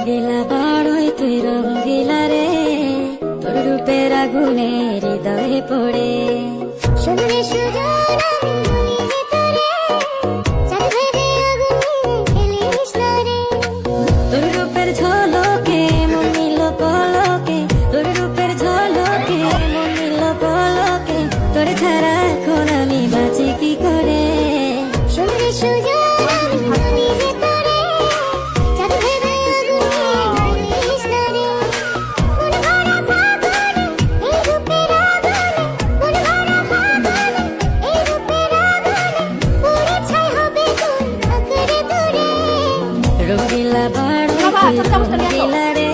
রঙ্গিলা বড়ই তুই রঙ্গিলা রে, তোর রূপের আগুনে হৃদয়ে পড়ে। শুনলে সুজন আমি বলি যে তোরে, চাঁদ ভেবে আগুনে খেলিস না রে। তোর রূপের ঝলকে মন নিল পলকে, তোর রূপের ঝলকে মন নিল পলকে, তোর ছাড়া এখন আমি বাঁচি কি করে। শুনলে সুজন আমি বলি যে তোরে, চাঁদ ভেবে আগুনে খেলিস না রে। মন ভরা ফাগুনে এই রূপের আগুনে, মন ভরা ফাগুনে এই রূপের আগুনে, পুড়ে ছাই হবে তোর আঁকড়ে ধরে। রঙ্গিলা বড়ই তুই রঙ্গিলা রে,